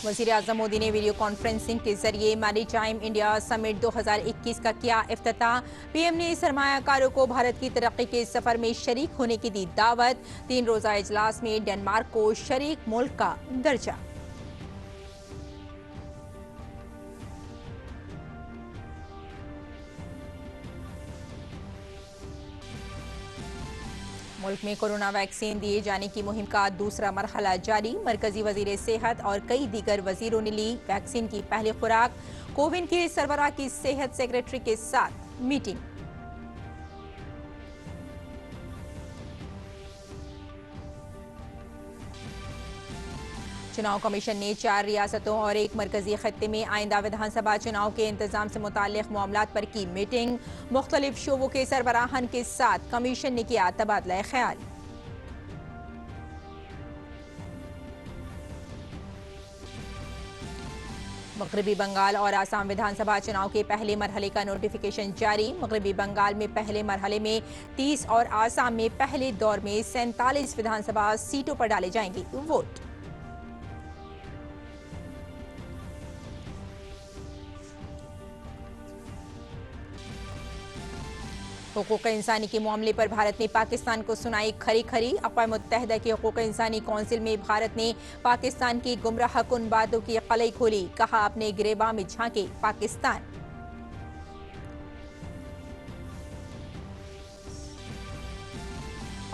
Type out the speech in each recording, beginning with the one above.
वज़ीर आज़म मोदी ने video conferencing के जरिए मैरीटाइम इंडिया समिट 2021 का किया इफ्तिताह। पीएम ने सरमायाकारों को भारत की तरक्की के सफर में शरीक होने की दी दावत। 3 रोजा इजलास में डेनमार्क को शरीक मुल्क का दर्जा। मुल्क में कोरोना वैक्सीन दिए जाने की मुहिम का दूसरा मरहला जारी। मरकजी वजीर सेहत और कई दीगर वजीरों ने ली वैक्सीन की पहली खुराक। कोविन के सरबराह की सेहत सेक्रेटरी के साथ मीटिंग। चुनाव कमीशन ने 4 रियासतों और एक मरकजी खत्ते में आइंदा विधानसभा चुनाव के इंतजाम से मुताल्लिक मामलात पर की मीटिंग। मुख्तलिफ शोबों के सरबराहान के साथ कमीशन ने किया तबादला ख्याल। मगरबी बंगाल और आसाम विधानसभा चुनाव के पहले मरहले का नोटिफिकेशन जारी। मगरबी बंगाल में पहले मरहले में 30 और आसाम में पहले दौर में 47 विधानसभा सीटों पर डाले जाएंगे वोट। हुकूक इंसानी के मामले पर भारत ने पाकिस्तान को सुनाई खरी खरी। अक़वाम मुत्तहिदा की हुकूक इंसानी कौंसिल में भारत ने पाकिस्तान की गुमराह कुन बातों की कलई खोली। कहा अपने गिरेबान में झांके पाकिस्तान।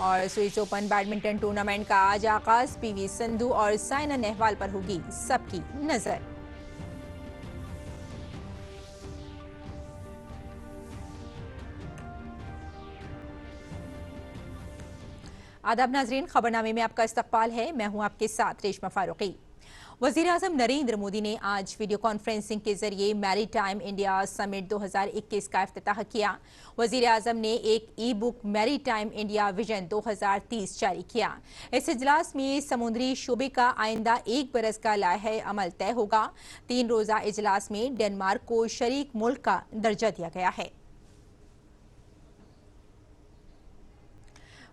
और स्विस ओपन बैडमिंटन टूर्नामेंट का आज आगाज। पीवी सिंधु और साइना नेहवाल पर होगी सबकी नजर। आदाब नाजरीन, खबरनामे में आपका इस्तकबाल है। मैं हूं आपके साथ रेशमा फारूकी। वज़ीर आज़म नरेंद्र मोदी ने आज वीडियो कॉन्फ्रेंसिंग के जरिए मैरीटाइम इंडिया समिट 2021 का इफ्तिताह किया। वज़ीर आज़म ने एक ई बुक मैरीटाइम इंडिया विजन 2030 जारी किया। इस इजलास में समुद्री शोबे का आइंदा 1 बरस का लाहे अमल तय होगा। 3 रोजा इजलास में डेनमार्क को शरीक मुल्क का दर्जा दिया गया है।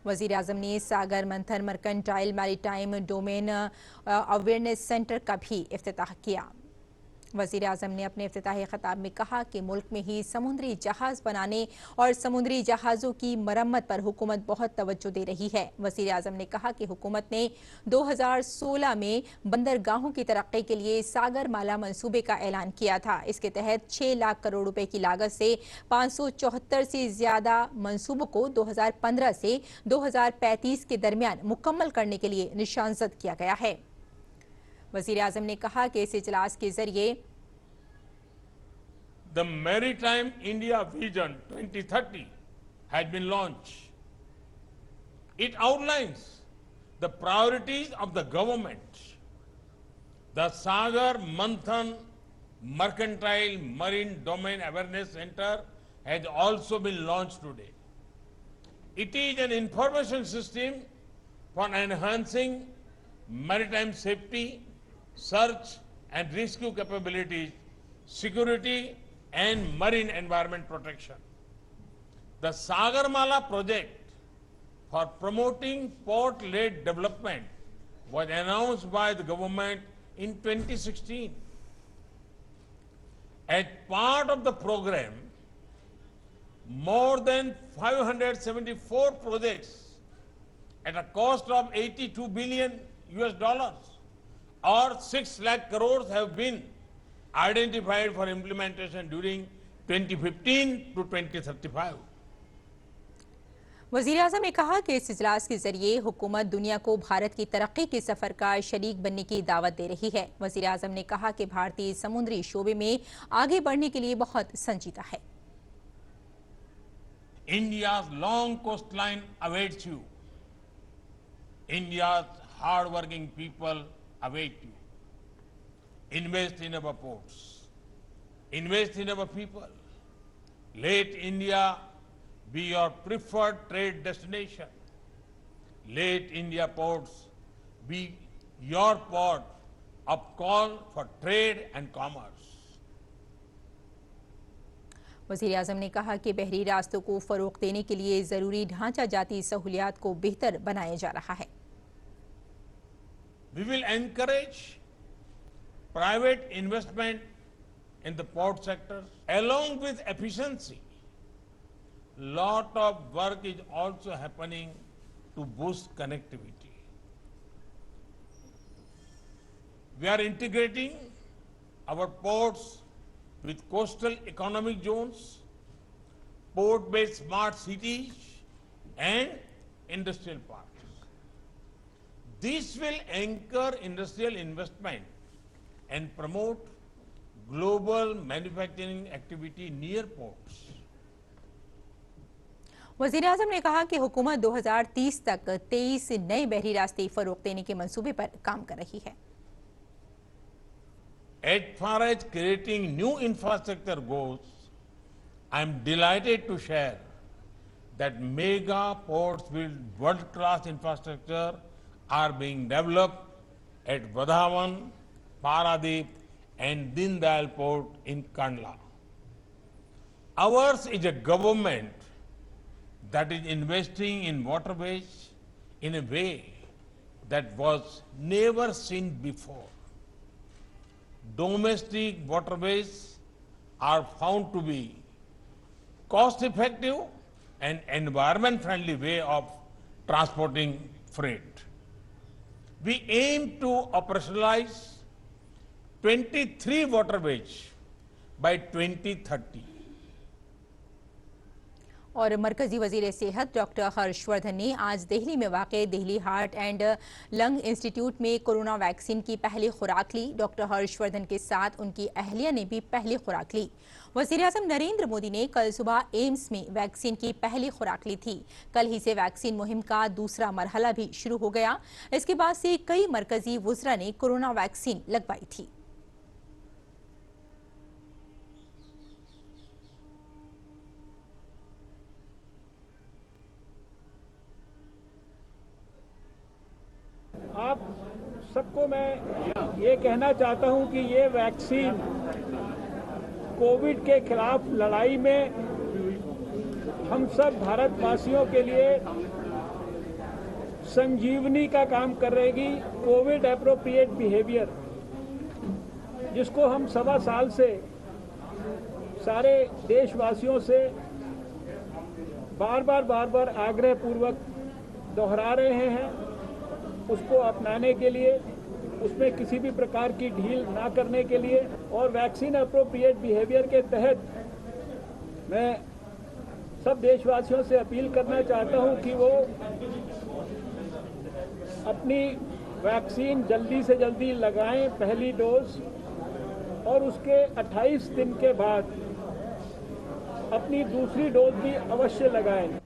वज़ीर आज़म ने सागर मंथन mercantile maritime domain awareness centre का भी इफ्तिताह किया। वज़ीर आज़म ने अपने इफ्तिताही खिताब में कहा कि मुल्क में ही समुद्री जहाज बनाने और समुद्री जहाज़ों की मरम्मत पर हुकूमत बहुत तवज्जो दे रही है। वज़ीर आज़म ने कहा कि हुकूमत ने 2016 में बंदरगाहों की तरक्की के लिए सागर माला मंसूबे का ऐलान किया था। इसके तहत 6 लाख करोड़ रुपए की लागत से 574 से ज्यादा मंसूबों को 2015 से 2035 के दरमियान मुकम्मल करने के लिए निशानजद किया गया है। वज़ीर आज़म ने कहा कि इस इजलास के जरिए The Maritime India Vision 2030 has been launched. It outlines the priorities of the government. The Sagar Manthan Mercantile Marine Domain Awareness Center has also been launched today. It is an information system for enhancing maritime safety, search and rescue capabilities, security and marine environment protection. The Sagarmala project for promoting port-led development was announced by the government in 2016. As part of the program, more than 574 projects at a cost of 82 billion US dollars or 6 lakh crores have been identified for implementation during 2015 to 2035. वज़ीर आज़म ने कहा कि इस इजलास के जरिए हुकूमत दुनिया को भारत की तरक्की के सफर का शरीक बनने की दावत दे रही है। वज़ीर आज़म ने कहा कि भारतीय समुद्री शोबे में आगे बढ़ने के लिए बहुत संजीदा है। India's long coastline awaits you. India's hard-working people await you. Invest in our ports. Invest in our people. Let India be your preferred trade destination. Let India ports be your port of call for trade and commerce. वज़ीर आज़म ने कहा कि बहरी रास्तों को फ़रोग़ देने के लिए ज़रूरी ढांचा जाती सहूलियात को बेहतर बनाया जा रहा है। We will encourage private investment in the port sector, along with efficiency. Lot of work is also happening to boost connectivity. We are integrating our ports with coastal economic zones, port-based smart cities, and industrial parks. This will anchor industrial investment and promote global manufacturing activity near ports. वज़ीर-ए-आज़म ने कहा कि हुकूमत 2030 तक 23 नए बहरी रास्ते फरोग देने के मंसूबे पर काम कर रही है। As far as creating new infrastructure goes, I am delighted to share that mega ports with world-class infrastructure are being developed at Vadhavan, Paradip, and Din Dayal Port in Kandla. Ours is a government that is investing in waterways in a way that was never seen before. Domestic waterways are found to be cost-effective and environment-friendly way of transporting freight. We aim to operationalize 23 waterways by 2030. और मरकजी वजीर सेहत doctor Harshvardhan ने आज दिल्ली में वाक़ Delhi heart and lung institute में corona vaccine की पहली खुराक ली। डॉक्टर हर्षवर्धन के साथ उनकी अहलिया ने भी पहली खुराक ली। वज़ीर-ए-आज़म नरेंद्र मोदी ने कल सुबह एम्स में वैक्सीन की पहली खुराक ली थी। कल ही से वैक्सीन मुहिम का दूसरा मरहला भी शुरू हो गया। इसके बाद से कई मरकजी वुज़रा ने कोरोना वैक्सीन लगवाई थी। आप सबको मैं ये कहना चाहता हूं कि ये वैक्सीन कोविड के खिलाफ लड़ाई में हम सब भारतवासियों के लिए संजीवनी का काम कर रहेगी। कोविड एप्रोप्रिएट बिहेवियर जिसको हम 1.25 साल से सारे देशवासियों से बार बार आग्रह पूर्वक दोहरा रहे हैं, उसको अपनाने के लिए, उसमें किसी भी प्रकार की ढील ना करने के लिए और वैक्सीन एप्रोप्रिएट बिहेवियर के तहत मैं सब देशवासियों से अपील करना चाहता हूं कि वो अपनी वैक्सीन जल्दी से जल्दी लगाएं, पहली डोज, और उसके 28 दिन के बाद अपनी दूसरी डोज भी अवश्य लगाएं।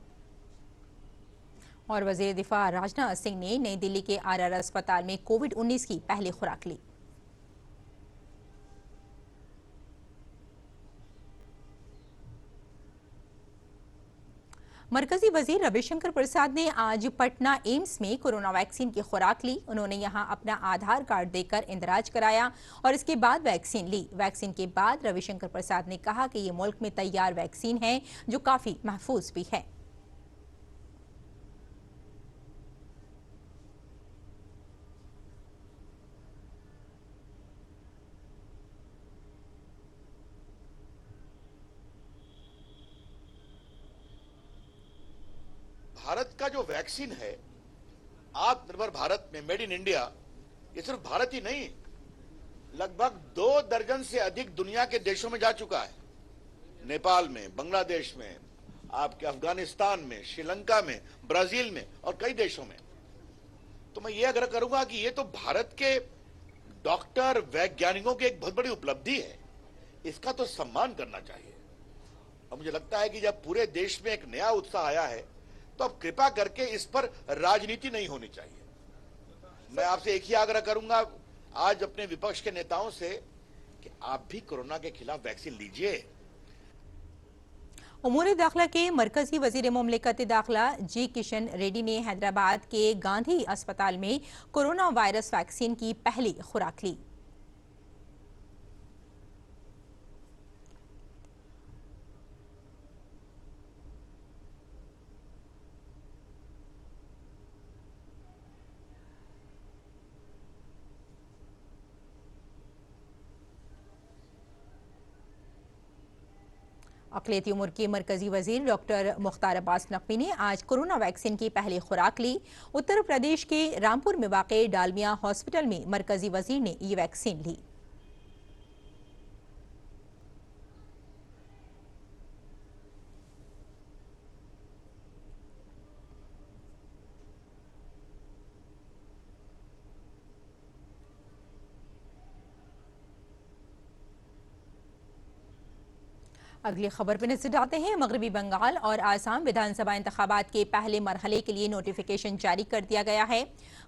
और वज़ीर दिफा राजनाथ सिंह ने नई दिल्ली के आरआर अस्पताल में कोविड-19 की पहली खुराक ली। मरकजी वजीर रविशंकर प्रसाद ने आज पटना एम्स में कोरोना वैक्सीन की खुराक ली। उन्होंने यहां अपना आधार कार्ड देकर इंदराज कराया और इसके बाद वैक्सीन ली। वैक्सीन के बाद रविशंकर प्रसाद ने कहा कि ये मुल्क में तैयार वैक्सीन है जो काफी महफूज भी है। भारत का जो वैक्सीन है आत्मनिर्भर भारत में मेड इन इंडिया, ये सिर्फ भारत ही नहीं, लगभग 2 दर्जन से अधिक दुनिया के देशों में जा चुका है। नेपाल में, बांग्लादेश में, आपके अफगानिस्तान में, श्रीलंका में, ब्राजील में और कई देशों में। तो मैं ये आग्रह करूंगा कि ये तो भारत के डॉक्टर वैज्ञानिकों की एक बहुत बड़ी उपलब्धि है, इसका तो सम्मान करना चाहिए। और मुझे लगता है कि जब पूरे देश में एक नया उत्साह आया है तो अब कृपा करके इस पर राजनीति नहीं होनी चाहिए। मैं आपसे एक ही आग्रह करूंगा आज अपने विपक्ष के नेताओं से कि आप भी कोरोना के खिलाफ वैक्सीन लीजिए। उमूर दाखिला के मरकजी वजीर मुमलिकत दाखिला जी किशन रेड्डी ने हैदराबाद के गांधी अस्पताल में कोरोना वायरस वैक्सीन की पहली खुराक ली। अक़लियती उम्र के मरकजी वजीर डॉक्टर मुख्तार अब्बास नकवी ने आज कोरोना वैक्सीन की पहली खुराक ली। उत्तर प्रदेश के रामपुर में वाक़े डालमिया हॉस्पिटल में मरकजी वजीर ने ये वैक्सीन ली। अगली खबर पर नजर डालते हैं। मगरबी बंगाल और आसाम विधानसभा इंतखाबात के पहले मरहले के लिए नोटिफिकेशन जारी कर दिया गया है।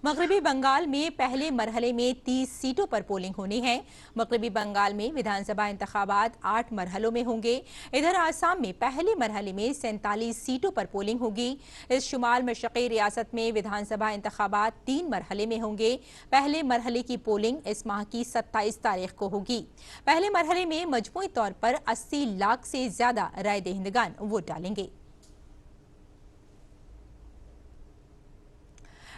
मगरबी बंगाल में पहले मरहले में 30 सीटों पर पोलिंग होनी है। मगरबी बंगाल में विधानसभा इंतखाबात 8 मरहलों में होंगे। इधर आसाम में पहले मरहले में 47 सीटों पर पोलिंग होगी। इस शुमाल मशरक़ी रियासत में विधानसभा इंतखाबात 3 मरहले में होंगे। पहले मरहले की पोलिंग इस माह की 27 तारीख को होगी। पहले मरहले में मजमूई तौर पर 80 लाख से ज्यादा राय दहिंदगान वोट डालेंगे।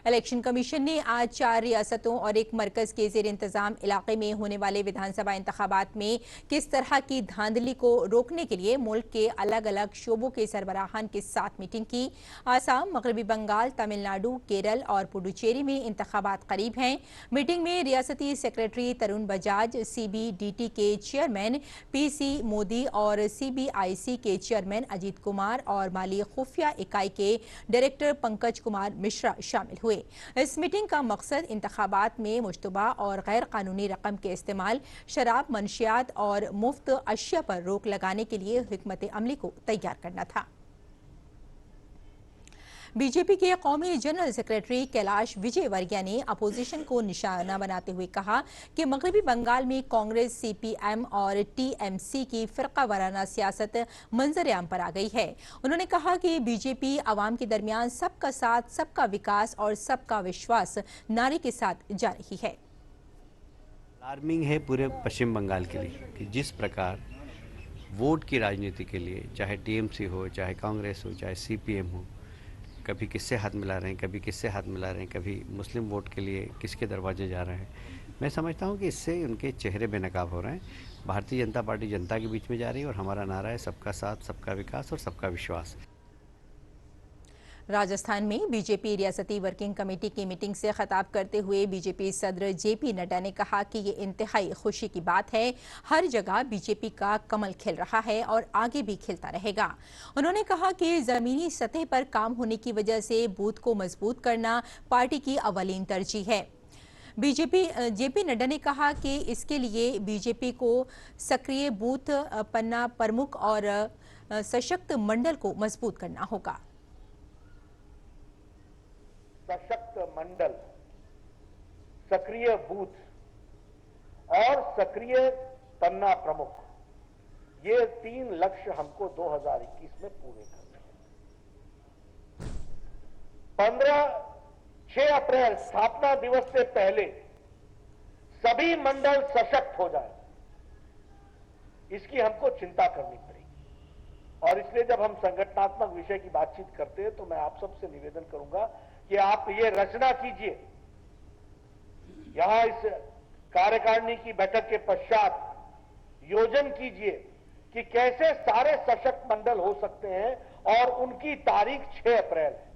इलेक्शन कमीशन ने आज 4 रियासतों और एक मरकज के जेर इंतजाम इलाके में होने वाले विधानसभा इंतखाबात में किस तरह की धांधली को रोकने के लिए मुल्क के अलग अलग शोबों के सरबराहान के साथ मीटिंग की। आसाम, मगरबी बंगाल, तमिलनाडु, केरल और पुडुचेरी में इंतखाबात करीब हैं। मीटिंग में रियासती सेक्रेटरी तरुण बजाज, CBDT के चेयरमैन PC मोदी और CBIC के चेयरमैन अजीत कुमार और माली खुफिया इकाई के डायरेक्टर पंकज कुमार मिश्रा शामिल हुए। इस मीटिंग का मकसद इंतखाबात में मुश्तबा और गैर कानूनी रकम के इस्तेमाल, शराब, मंशियात और मुफ्त अशिया पर रोक लगाने के लिए हिकमत अमली को तैयार करना था। बीजेपी के कौमी जनरल सेक्रेटरी कैलाश विजयवर्गीय ने अपोजिशन को निशाना बनाते हुए कहा कि मगरबी बंगाल में कांग्रेस, CPM और TMC की फिरका वाराना सियासत मंजर-ए-आम पर आ गई है। उन्होंने कहा कि बीजेपी अवाम के दरमियान सबका साथ, सबका विकास और सबका विश्वास नारे के साथ जा रही है। अलार्मिंग है पूरे पश्चिम बंगाल के लिए कि जिस प्रकार वोट की राजनीति के लिए चाहे TMC हो, चाहे कांग्रेस हो, चाहे CPM हो, कभी किससे हाथ मिला रहे हैं, कभी किससे हाथ मिला रहे हैं, कभी मुस्लिम वोट के लिए किसके दरवाजे जा रहे हैं। मैं समझता हूं कि इससे उनके चेहरे बेनकाब हो रहे हैं। भारतीय जनता पार्टी जनता के बीच में जा रही है और हमारा नारा है सबका साथ, सबका विकास और सबका विश्वास। राजस्थान में बीजेपी रियासती वर्किंग कमेटी की मीटिंग से खिताब करते हुए बीजेपी सदर JP नड्डा ने कहा कि ये इंतहाई खुशी की बात है। हर जगह बीजेपी का कमल खिल रहा है और आगे भी खिलता रहेगा। उन्होंने कहा कि जमीनी सतह पर काम होने की वजह से बूथ को मजबूत करना पार्टी की अवलीन तरजीह है। JP नड्डा ने कहा कि इसके लिए बीजेपी को सक्रिय बूथ पन्ना प्रमुख और सशक्त मंडल को मजबूत करना होगा। सशक्त मंडल, सक्रिय बूथ और सक्रिय पन्ना प्रमुख, ये 3 लक्ष्य हमको 2021 में पूरे करने हैं। 6 अप्रैल स्थापना दिवस से पहले सभी मंडल सशक्त हो जाए, इसकी हमको चिंता करनी पड़ेगी। और इसलिए जब हम संगठनात्मक विषय की बातचीत करते हैं तो मैं आप सबसे निवेदन करूंगा कि आप ये रचना कीजिए, यहां इस कार्यकारिणी की बैठक के पश्चात योजन कीजिए कि कैसे सारे सशक्त मंडल हो सकते हैं और उनकी तारीख 6 अप्रैल है।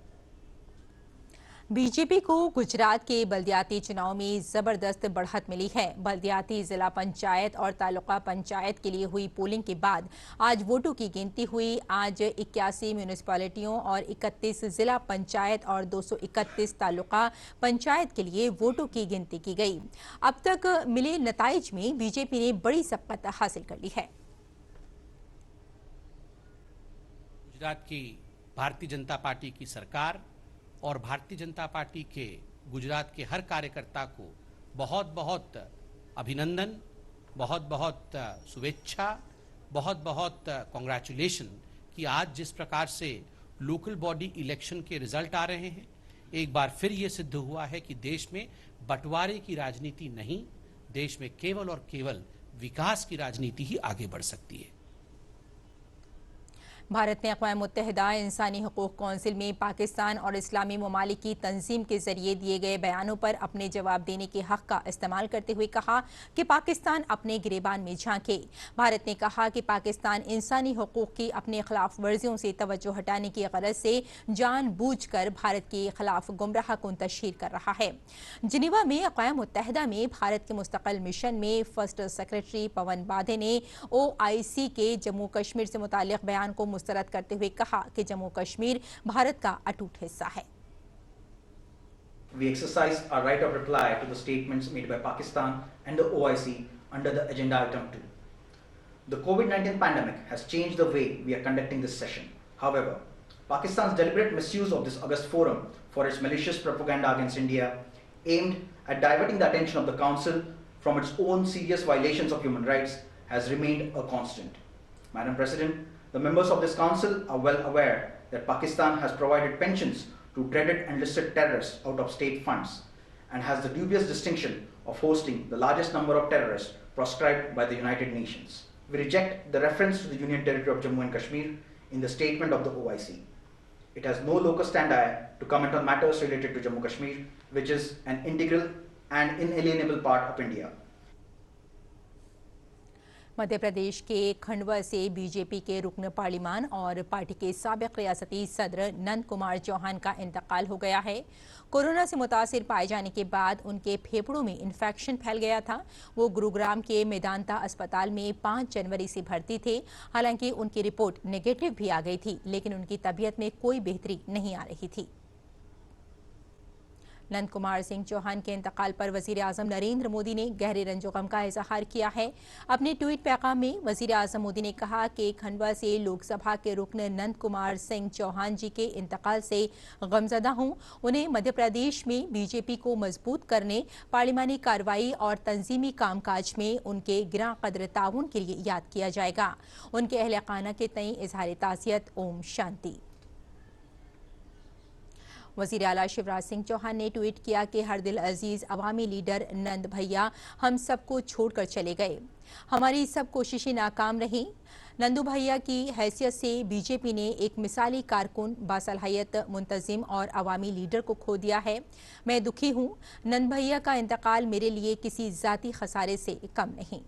बीजेपी को गुजरात के बल्दियाती चुनाव में जबरदस्त बढ़त मिली है। बल्दियाती जिला पंचायत और तालुका पंचायत के लिए हुई पोलिंग के बाद आज वोटों की गिनती हुई। आज 81 म्यूनिसिपैलिटियों और 31 जिला पंचायत और 231 तालुका पंचायत के लिए वोटों की गिनती की गई। अब तक मिले नताइज में बीजेपी ने बड़ी सबकत हासिल कर ली है। गुजरात की भारतीय जनता पार्टी की सरकार और भारतीय जनता पार्टी के गुजरात के हर कार्यकर्ता को बहुत बहुत अभिनंदन, बहुत बहुत शुभेच्छा, बहुत बहुत कांग्रेचुलेशन कि आज जिस प्रकार से लोकल बॉडी इलेक्शन के रिजल्ट आ रहे हैं, एक बार फिर ये सिद्ध हुआ है कि देश में बंटवारे की राजनीति नहीं, देश में केवल और केवल विकास की राजनीति ही आगे बढ़ सकती है। भारत ने अक़वाम मुत्तहिदा इंसानी हकूक़ कौंसिल में पाकिस्तान और इस्लामी ममालिक की तंजीम के जरिए दिए गए बयानों पर अपने जवाब देने के हक़ का इस्तेमाल करते हुए कहा कि पाकिस्तान अपने गिरेबान में झांके। भारत ने कहा कि पाकिस्तान इंसानी हकूक़ की अपने खिलाफ वर्जियों से तवज्जो हटाने की गरज से जानबूझकर भारत के खिलाफ गुमराह कुन तशहीर कर रहा है। जिनेवा में अक़वाम मुत्तहिदा में भारत के मुस्तक़िल मिशन में फर्स्ट सेक्रेटरी पवन बाधे ने OIC के जम्मू कश्मीर से मुताल्लिक़ बयान को मुस्तरद करते हुए कहा कि जम्मू कश्मीर भारत का अटूट हिस्सा है। We exercise our right of reply to the statements made by Pakistan and the OIC under the agenda item 2. The COVID-19 pandemic has changed the way we are conducting this session. However, Pakistan's deliberate misuse of this august forum for its malicious propaganda against India, aimed at diverting the attention of the Council from its own serious violations of human rights, has remained a constant. Madam President, the members of this Council are well aware that Pakistan has provided pensions to dreaded and listed terrorists out of state funds and has the dubious distinction of hosting the largest number of terrorists proscribed by the United Nations. We reject the reference to the Union Territory of Jammu and Kashmir in the statement of the OIC. It has no locus standi to comment on matters related to Jammu Kashmir, which is an integral and inalienable part of India. Madhya Pradesh के खंडवा से BJP के रुकन parliament और party के साबिक रियासती सदर नंद कुमार चौहान का इंतकाल हो गया है। कोरोना से मुतासिर पाए जाने के बाद उनके फेफड़ों में इन्फेक्शन फैल गया था। वो गुरुग्राम के मेदांता अस्पताल में 5 जनवरी से भर्ती थे। हालांकि उनकी रिपोर्ट नेगेटिव भी आ गई थी, लेकिन उनकी तबीयत में कोई बेहतरी नहीं आ रही थी। नंद कुमार सिंह चौहान के इंतकाल पर वजीर आजम नरेंद्र मोदी ने गहरे रंजो गम का इजहार किया है। अपने ट्वीट पैगाम में वजीर आजम मोदी ने कहा कि खंडवा से लोकसभा के रुकन नंद कुमार सिंह चौहान जी के इंतकाल से गमजदा हूं। उन्हें मध्य प्रदेश में बीजेपी को मजबूत करने, पार्लिमानी कार्रवाई और तंजीमी कामकाज में उनके गिरां कदर ताउन के लिए याद किया जाएगा। उनके अहले खाना के तई इजहार ताज़ियत। ओम शांति। वज़ीर आला शिवराज सिंह चौहान ने ट्वीट किया कि हर दिल अजीज अवामी लीडर नंद भैया हम सबको छोड़कर चले गए। हमारी सब कोशिशें नाकाम रहीं। नंदू भैया की हैसियत से बीजेपी ने एक मिसाली कारकुन, बासलाहियत मुंतजिम और अवामी लीडर को खो दिया है। मैं दुखी हूँ। नंद भैया का इंतकाल मेरे लिए किसी ज़ाती खसारे से कम नहीं।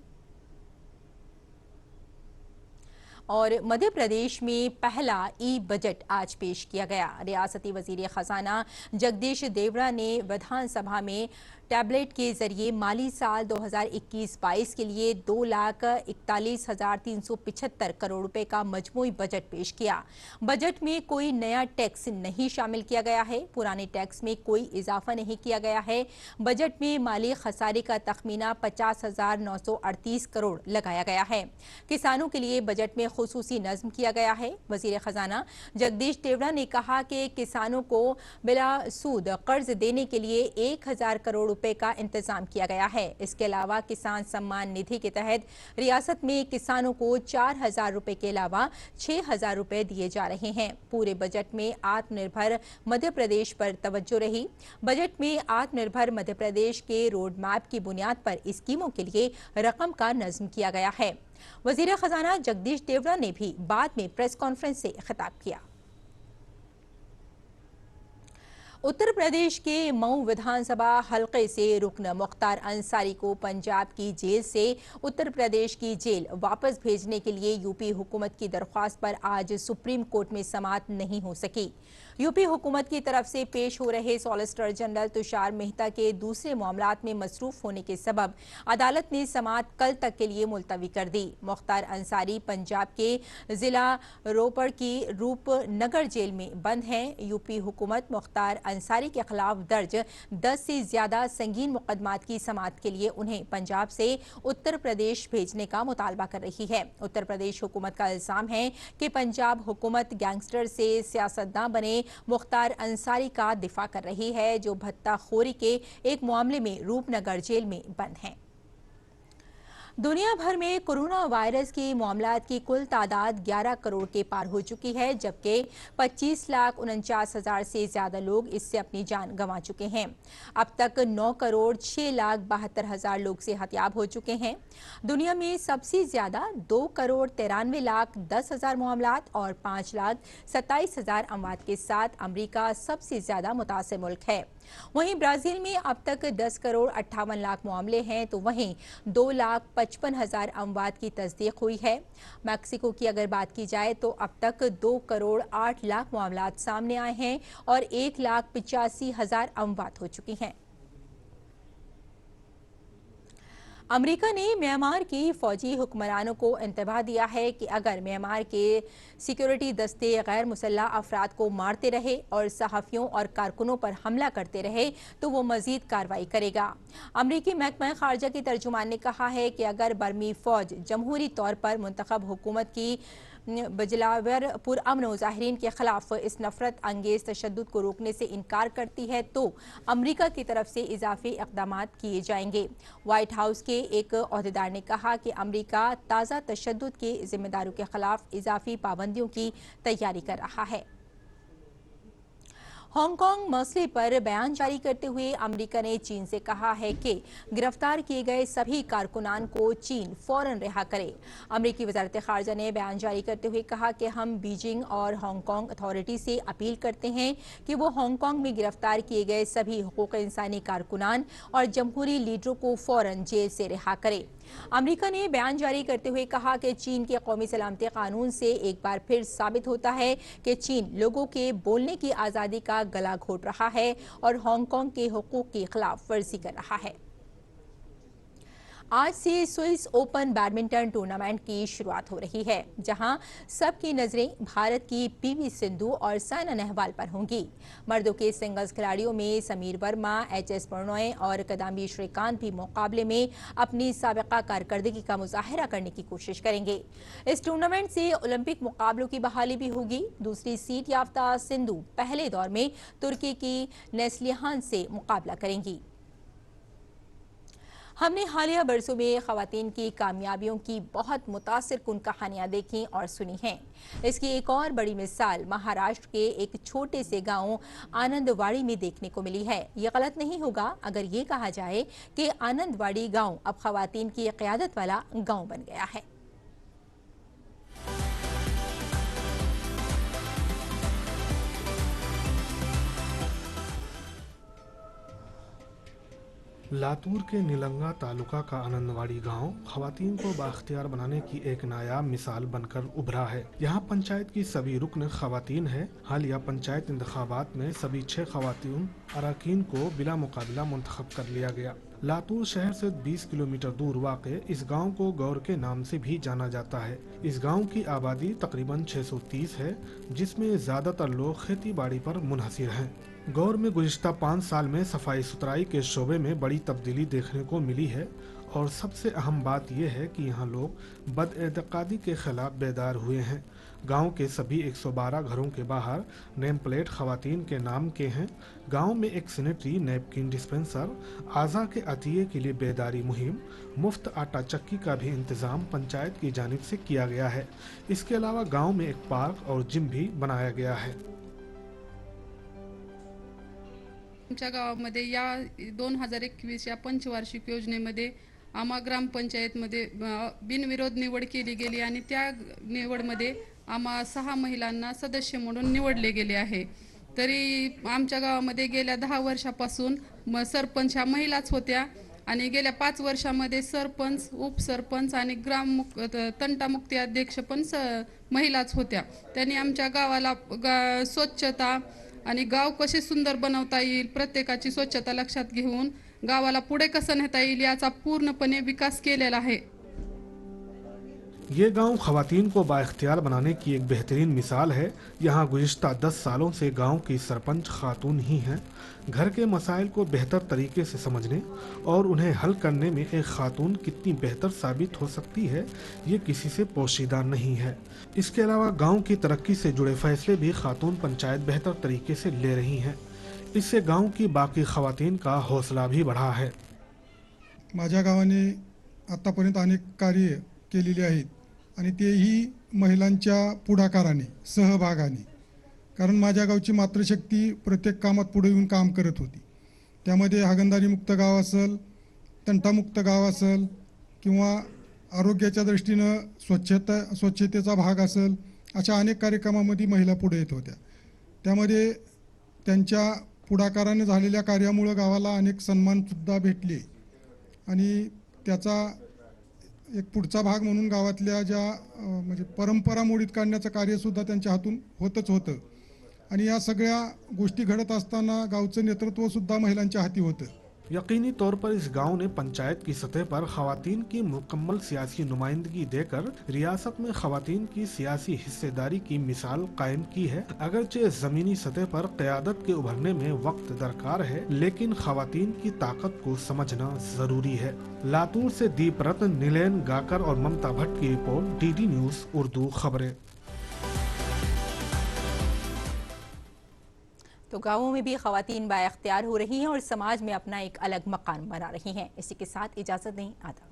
और मध्य प्रदेश में पहला ई-बजट आज पेश किया गया। रियासती वजीर खजाना जगदीश देवड़ा ने विधानसभा में टैबलेट के जरिए माली साल 2021-22 के लिए 2,41,375 करोड़ रुपए का मजमूई बजट पेश किया। बजट में कोई नया टैक्स नहीं शामिल किया गया है। पुराने टैक्स में कोई इजाफा नहीं किया गया है। बजट में माली खसारे का तखमीना 50,938 करोड़ लगाया गया है। किसानों के लिए बजट में खुसूसी नज्म किया गया है। वजीर खजाना जगदीश देवड़ा ने कहा कि किसानों को बिला सूद कर्ज देने के लिए 1,000 करोड़ रुपए का इंतजाम किया गया है। इसके अलावा किसान सम्मान निधि के तहत रियासत में किसानों को 4,000 रुपए के अलावा 6,000 रुपए दिए जा रहे हैं। पूरे बजट में आत्मनिर्भर मध्य प्रदेश पर तवज्जो रही। बजट में आत्मनिर्भर मध्य प्रदेश के रोड मैप की बुनियाद पर स्कीमों के लिए रकम का नज्म किया गया है। वजीर खजाना जगदीश देवड़ा ने भी बाद में प्रेस कॉन्फ्रेंस से खिताब किया। उत्तर प्रदेश के मऊ विधानसभा हलके से रुकन मुख्तार अंसारी को पंजाब की जेल से उत्तर प्रदेश की जेल वापस भेजने के लिए यूपी हुकूमत की दरख्वास्त पर आज सुप्रीम कोर्ट में समाअत नहीं हो सकी। यूपी हुकूमत की तरफ से पेश हो रहे सॉलिसिटर जनरल तुषार मेहता के दूसरे मामलात में मसरूफ होने के सबब अदालत ने समाअत कल तक के लिए मुलतवी कर दी। मुख्तार अंसारी पंजाब के जिला रोपड़ की रूपनगर जेल में बंद हैं। यूपी हुकूमत मुख्तार अंसारी के खिलाफ दर्ज 10 से ज्यादा संगीन मुकदमात की समाअत के लिए उन्हें पंजाब से उत्तर प्रदेश भेजने का मुतालबा कर रही है। उत्तर प्रदेश हुकूमत का इल्जाम है कि पंजाब हुकूमत गैंगस्टर से सियासतदान बने मुख्तार अंसारी का दिफा कर रही है, जो भत्ताखोरी के एक मामले में रूपनगर जेल में बंद हैं। दुनिया भर में कोरोना वायरस के मामलात की कुल तादाद 11 करोड़ के पार हो चुकी है, जबकि 25,49,000 से ज्यादा लोग इससे अपनी जान गंवा चुके हैं। अब तक 9,06,72,000 लोग सेहतयाब हो चुके हैं। दुनिया में सबसे ज्यादा 2,93,10,000 मामलात और 5,27,000 अमवात के साथ अमेरिका सबसे ज्यादा मुतासिर मुल्क है। वहीं ब्राजील में अब तक 10,58,00,000 मामले हैं, तो वहीं 2,55,000 अमवात की तस्दीक हुई है। मैक्सिको की अगर बात की जाए तो अब तक 2,08,00,000 मामलात सामने आए हैं और 1,85,000 अमवात हो चुकी हैं। अमेरिका ने म्यांमार की फौजी हुक्मरानों को इंतबाह दिया है कि अगर म्यांमार के सिक्योरिटी दस्ते गैर मुसल्लह अफराद को मारते रहे और सहाफ़ियों और कारकुनों पर हमला करते रहे तो वो मजीद कार्रवाई करेगा। अमरीकी महकमा खारजा के तर्जुमान ने कहा है कि अगर बर्मी फौज जमहूरी तौर पर मुंतखब हुकूमत की बजलावर पुरअमन मुजाहिरीन के खिलाफ इस नफरत अंगेज तशद्दुद को रोकने से इनकार करती है तो अमरीका की तरफ से इजाफी इक़दाम किए जाएंगे। व्हाइट हाउस के एक ओहदेदार ने कहा कि अमरीका ताज़ा तशद्दुद के जिम्मेदारों के खिलाफ इजाफी पाबंदियों की तैयारी कर रहा है। हांगकांग मसले पर बयान जारी करते हुए अमेरिका ने चीन से कहा है कि गिरफ्तार किए गए सभी कारकुनान को चीन फौरन रिहा करे। अमेरिकी वजारत खारजा ने बयान जारी करते हुए कहा कि हम बीजिंग और हांगकांग अथॉरिटी से अपील करते हैं कि वो हांगकांग में गिरफ्तार किए गए सभी हुकूक इंसानी कारकुनान और जमहूरी लीडरों को फौरन जेल से रिहा करे। अमेरिका ने बयान जारी करते हुए कहा कि चीन के कौमी सलामती कानून से एक बार फिर साबित होता है कि चीन लोगों के बोलने की आज़ादी का गला घोट रहा है और हांगकांग के हुकूक की खिलाफ वर्जी कर रहा है। आज से स्विस ओपन बैडमिंटन टूर्नामेंट की शुरुआत हो रही है, जहां सबकी नजरें भारत की पीवी सिंधु और साइना नेहवाल पर होंगी। मर्दों के सिंगल्स खिलाड़ियों में समीर वर्मा, एच.एस. प्रणॉय और किदाम्बी श्रीकांत भी मुकाबले में अपनी साबिका कारकर्दगी का मुजाहिरा करने की कोशिश करेंगे। इस टूर्नामेंट से ओलंपिक मुकाबलों की बहाली भी होगी। दूसरी सीट याफ्ता सिंधु पहले दौर में तुर्की की नेस्लिहान से मुकाबला करेंगी। हमने हालिया बरसों में खवातीन की कामयाबियों की बहुत मुतासिर कुन कहानियां देखी और सुनी हैं। इसकी एक और बड़ी मिसाल महाराष्ट्र के एक छोटे से गांव आनंदवाड़ी में देखने को मिली है। ये गलत नहीं होगा अगर ये कहा जाए कि आनंदवाड़ी गांव अब खवातीन की क़यादत वाला गांव बन गया है। लातूर के नीलंगा तालुका का आनंदवाड़ी गांव खवातीन को बाख्तियार बनाने की एक नायाब मिसाल बनकर उभरा है। यहाँ पंचायत की सभी रुकन खवातीन है। हालिया पंचायत इंतखाबात में सभी 6 खवातीन अरकान को बिला मुकाबला मुंतखब कर लिया गया। लातूर शहर से 20 किलोमीटर दूर वाक़े इस गांव को गौर के नाम से भी जाना जाता है। इस गांव की आबादी तकरीबन 630 है, जिसमें ज़्यादातर लोग खेती बाड़ी पर मुनहसिर हैं। गौर में गुज़िश्ता 5 साल में सफाई सुथराई के शोबे में बड़ी तब्दीली देखने को मिली है और सबसे अहम बात यह है कि यहाँ लोग बदएतकादी के खिलाफ बेदार हुए हैं। गांव के सभी 112 घरों के बाहर नेम प्लेट खवातीन के नाम के हैं। गांव में एक सैनिटरी नैपकिन डिस्पेंसर, आज़ा के अतिये के लिए बेदारी मुहिम, मुफ्त आटा चक्की का भी इंतज़ाम पंचायत की जानिब से किया गया है। इसके अलावा गांव में एक पार्क और जिम भी बनाया गया है। आमच्या गावामध्ये या 2021 या पंचवार्षिक योजनेमध्ये आम्हा ग्रामपंचायतमध्ये बिनविरोध निवड केली गेली आणि त्या निवडमध्ये आम्हा 6 महिलांना सदस्य म्हणून निवडले गेले आहे। तरी आमच्या गावामध्ये गेल्या 10 वर्षापासून सरपंच ह्या महिलाच होत्या आणि गेल्या 5 वर्षामध्ये सरपंच, उपसरपंच आणि तंटामुक्ती अध्यक्ष पण महिलाच होत्या। त्यांनी आमच्या गावाला स्वच्छता आणि गाव कसे सुंदर बनवता येईल, प्रत्येकाची स्वच्छता लक्षात घेऊन गावाला पुढे कसं नेता येईल याचा पूर्णपणे विकास केलेला आहे। ये गांव खवातीन को बाइख्तियार बनाने की एक बेहतरीन मिसाल है। यहाँ गुज़िश्ता 10 सालों से गांव की सरपंच खातून ही हैं। घर के मसाइल को बेहतर तरीके से समझने और उन्हें हल करने में एक खातून कितनी बेहतर साबित हो सकती है, ये किसी से पोशीदा नहीं है। इसके अलावा गांव की तरक्की से जुड़े फैसले भी खातून पंचायत बेहतर तरीके से ले रही हैं। इससे गांव की बाकी खवातीन का हौसला भी बढ़ा है। माझ्या गावाने आतापर्यंत अनेक कार्य केलेली आहेत आणि तेही महिलांच्या पुढाकाराने, सहभागाने. कारण माझ्या गावची मातृशक्ती प्रत्येक कामात पुढे येऊन काम करत होती. त्यामध्ये हागणदारी मुक्त गाव असेल, तंटामुक्त गाव असेल किंवा आरोग्याच्या दृष्टीनं स्वच्छतेचा भाग असेल, अशा अनेक कार्यक्रमामध्ये महिला पुढे येत होत्या. त्यामध्ये त्यांच्या पुढाकाराने झालेल्या कार्यामुळं गावाला अनेक सन्मानसुद्धा भेटले आणि त्याचा एक पुढचा भाग म्हणून गावातल्या ज्या म्हणजे परंपरा मोडीत काढण्याचं कार्यसुद्धा त्यांच्या हातून होतच होतं. आणि या सगळ्या गोष्टी घडत असताना गावचं नेतृत्वसुद्धा महिलांच्या हाती होतं. यकीनी तौर पर इस गांव ने पंचायत की सतह पर खवातीन की मुकम्मल सियासी नुमाइंदगी देकर रियासत में खवातीन की सियासी हिस्सेदारी की मिसाल कायम की है. अगरचे जमीनी सतह पर क़यादत के उभरने में वक्त दरकार है, लेकिन खवातीन की ताकत को समझना जरूरी है. लातूर से दीप रत्न, नीलेन गाकर और ममता भट्ट की रिपोर्ट, DD न्यूज उर्दू खबरें. तो गांवों में भी खवातीन बाइख्तियार हो रही हैं और समाज में अपना एक अलग मकाम बना रही हैं. इसी के साथ इजाजत दें. आदाब.